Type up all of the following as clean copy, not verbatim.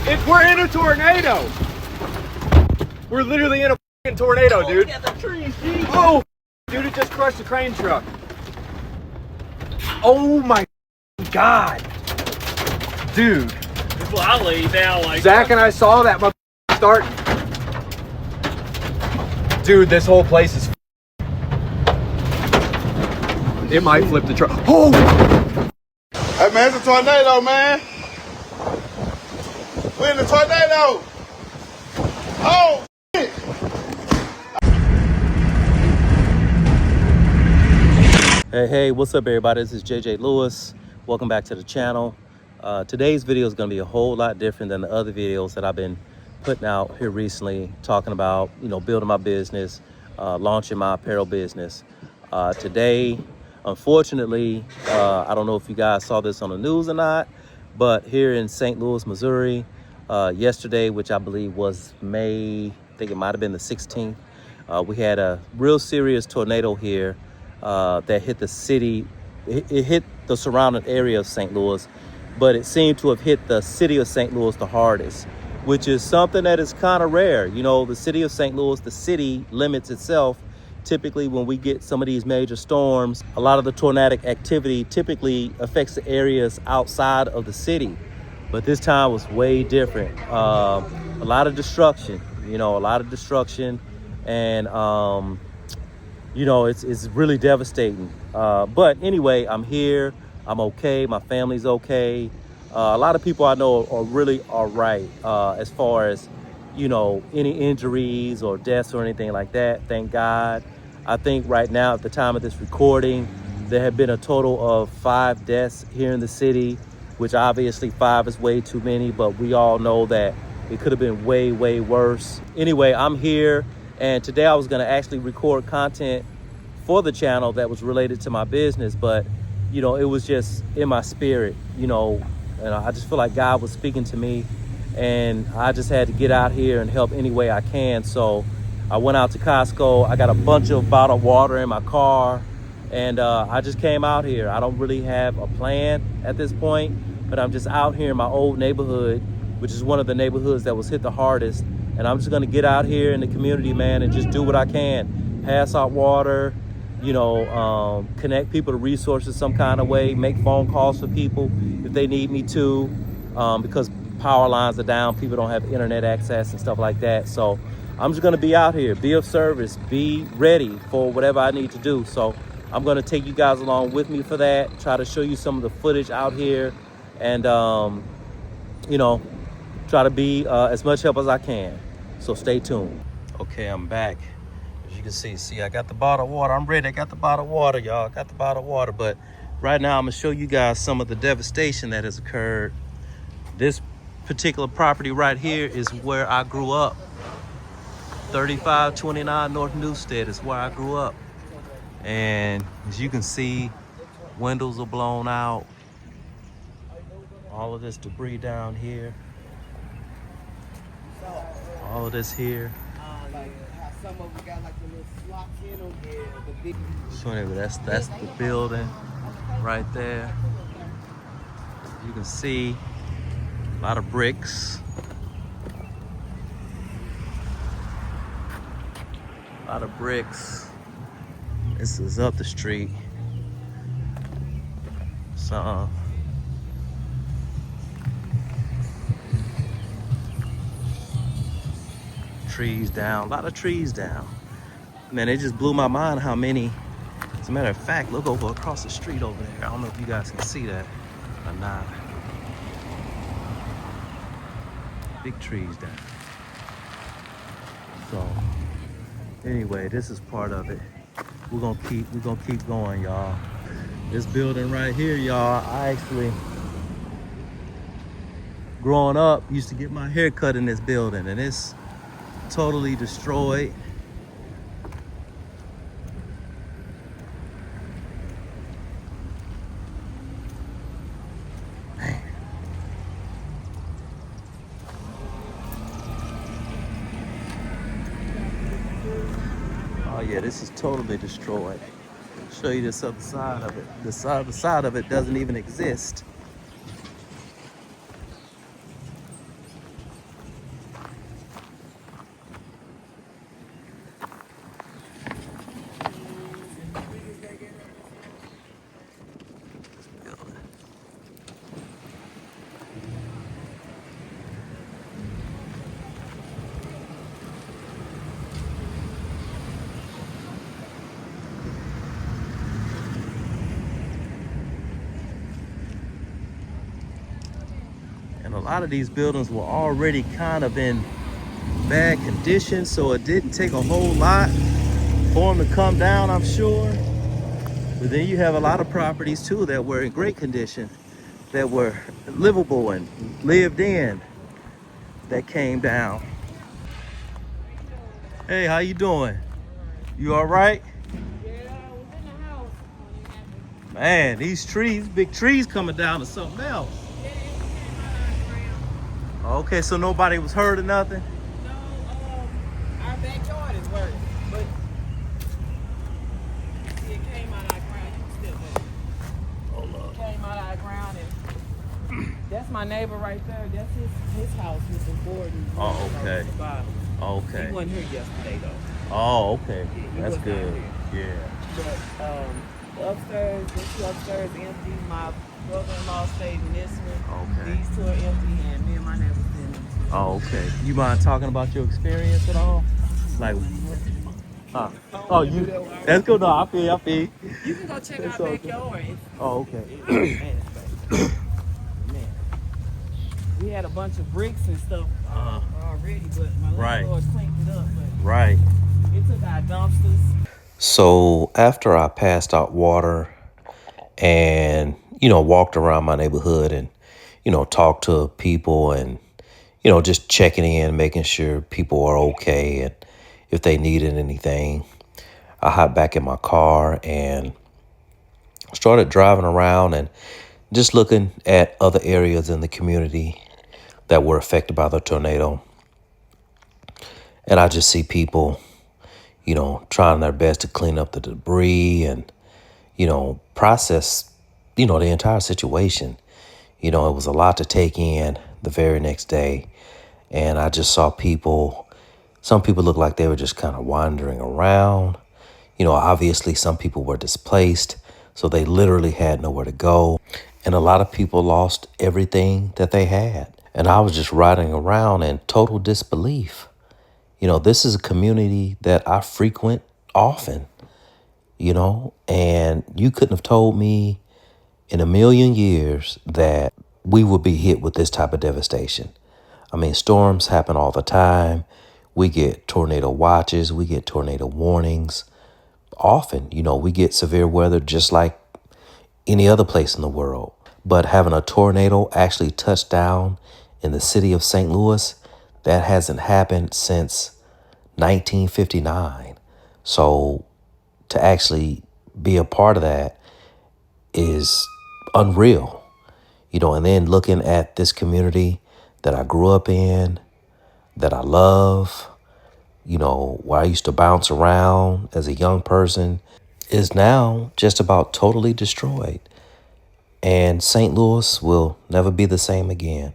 We're in a tornado. We're literally in a fucking tornado, dude. Look at the trees, geez. Oh, dude, it just crushed the crane truck. Oh my God. Dude. That's what I lay down like. Zach and I saw that starting. Dude, this whole place is. It might flip the truck. Oh! Hey man, it's a tornado, man. We're in the tornado. Oh, shit. Hey, what's up everybody? This is JJ Lewis. Welcome back to the channel. Today's video is going to be a whole lot different than the other videos that I've been putting out here recently, talking about, building my business, launching my apparel business. Today, unfortunately, I don't know if you guys saw this on the news or not, but here in St. Louis, Missouri, yesterday, which I believe was May, I think it might have been the 16th, we had a real serious tornado here that hit the city. It hit the surrounding area of St. Louis, but it seemed to have hit the city of St. Louis the hardest, which is something that is kind of rare. The city of St. Louis, the city limits itself. Typically, when we get some of these major storms, a lot of the tornadic activity typically affects the areas outside of the city. But this time was way different. A lot of destruction, and it's really devastating. But anyway, I'm here. I'm okay. My family's okay. A lot of people I know are really all right as far as, any injuries or deaths or anything like that. Thank God. I think right now, at the time of this recording, there have been a total of 5 deaths here in the city, which obviously 5 is way too many, but we all know that it could have been way, way worse. Anyway, I'm here, and today I was going to actually record content for the channel that was related to my business, but it was just in my spirit, and I just feel like God was speaking to me, and I just had to get out here and help any way I can. So I went out to Costco. I got a bunch of bottled water in my car, and I just came out here. I don't really have a plan at this point, but I'm just out here in my old neighborhood, which is one of the neighborhoods that was hit the hardest. And I'm just gonna get out here in the community, man, and just do what I can. Pass out water, connect people to resources some kind of way, make phone calls for people if they need me to, because power lines are down, people don't have internet access and stuff like that. So I'm just gonna be out here, be of service, be ready for whatever I need to do. So I'm gonna take you guys along with me for that, try to show you some of the footage out here, and try to be as much help as I can. So stay tuned. Okay, I'm back. As you can see, I got the bottled water. I'm ready. I got the bottled water, y'all. I got the bottled water. But right now, I'm gonna show you guys some of the devastation that has occurred. This particular property right here is where I grew up. 3529 North Newstead is where I grew up. And as you can see, windows are blown out. All of this debris down here. All of this here. So anyway, that's the building right there. You can see a lot of bricks. A lot of bricks. This is up the street. So trees down, a lot of trees down. Man, it just blew my mind how many. As a matter of fact, look over across the street over there. I don't know if you guys can see that or not. Big trees down. So anyway, this is part of it. We're gonna keep going, y'all. This building right here, y'all, I actually, growing up, used to get my hair cut in this building, and it's totally destroyed. Man. Oh yeah, this is totally destroyed. I'll show you this other side of it. This other side of it doesn't even exist. And a lot of these buildings were already kind of in bad condition, so it didn't take a whole lot for them to come down, I'm sure. But then you have a lot of properties too that were in great condition, that were livable and lived in, that came down. Hey, how you doing? You all right? Yeah, I was in the house when it happened. Man, these trees, big trees coming down to something else. Yeah, it came out of the ground. Okay, so nobody was hurt or nothing? No, our backyard is worse, but it came out of the ground. You can still move. It came out of the ground, and that's my neighbor right there. That's his house with the board. Oh, okay. Okay. He wasn't here yesterday though. Oh, okay. He That's was good. not here. Yeah. But the upstairs, this two upstairs empty. My brother-in-law stayed in this one. Okay. These two are empty, and me and my neighbor stayed in this one. Oh, okay. You mind talking about your experience at all? Like, huh? Oh, you? That's good. No, I feel. You can go check It's our okay. backyard. Oh, okay. Man, we had a bunch of bricks and stuff already, but my landlord cleaned it up. But Right. it took our dumpsters. So after I passed out water and, walked around my neighborhood and, talked to people and, just checking in, making sure people are okay and if they needed anything, I hopped back in my car and started driving around and just looking at other areas in the community that were affected by the tornado. And I just see people, trying their best to clean up the debris and, process, the entire situation. It was a lot to take in the very next day. And I just saw some people looked like they were just kind of wandering around. Obviously some people were displaced, so they literally had nowhere to go. And a lot of people lost everything that they had. And I was just riding around in total disbelief. This is a community that I frequent often, and you couldn't have told me in a million years that we would be hit with this type of devastation. I mean, storms happen all the time. We get tornado watches, we get tornado warnings. Often, we get severe weather just like any other place in the world. But having a tornado actually touch down in the city of St. Louis, that hasn't happened since 1959. So to actually be a part of that is unreal, and then looking at this community that I grew up in, that I love, where I used to bounce around as a young person, is now just about totally destroyed. And St. Louis will never be the same again.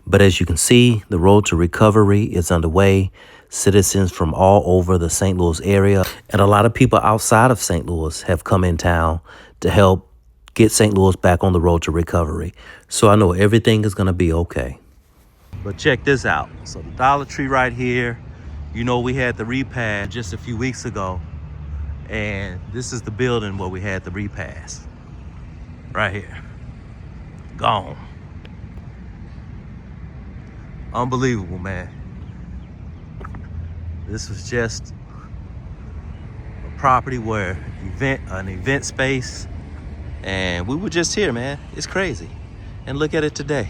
But as you can see, the road to recovery is underway. Citizens from all over the St. Louis area and a lot of people outside of St. Louis have come in town to help get St. Louis back on the road to recovery. So I know everything is going to be okay. But check this out. So the Dollar Tree right here, we had the repass just a few weeks ago. And this is the building where we had the repass. Right here. Gone. Unbelievable, man. This was just a property where an event space, and we were just here, man. It's crazy. And look at it today.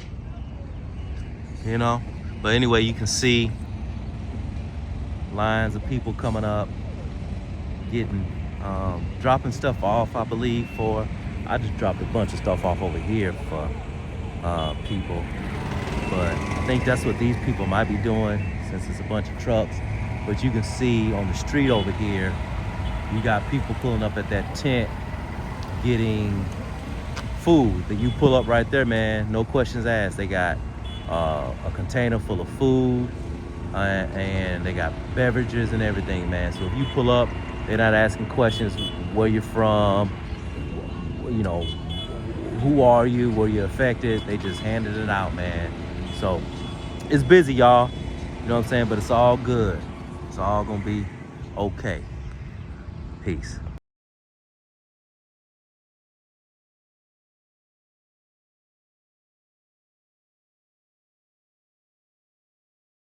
But anyway, you can see lines of people coming up, dropping stuff off, I believe, I just dropped a bunch of stuff off over here for people. But I think that's what these people might be doing since it's a bunch of trucks. But you can see on the street over here, you got people pulling up at that tent getting food. That you pull up right there, man, no questions asked. They got a container full of food and they got beverages and everything, man. So if you pull up, they're not asking questions, where you're from, who are you, were you affected? They just handed it out, man. So it's busy, y'all. You know what I'm saying? But it's all good. It's all gonna be okay. Peace.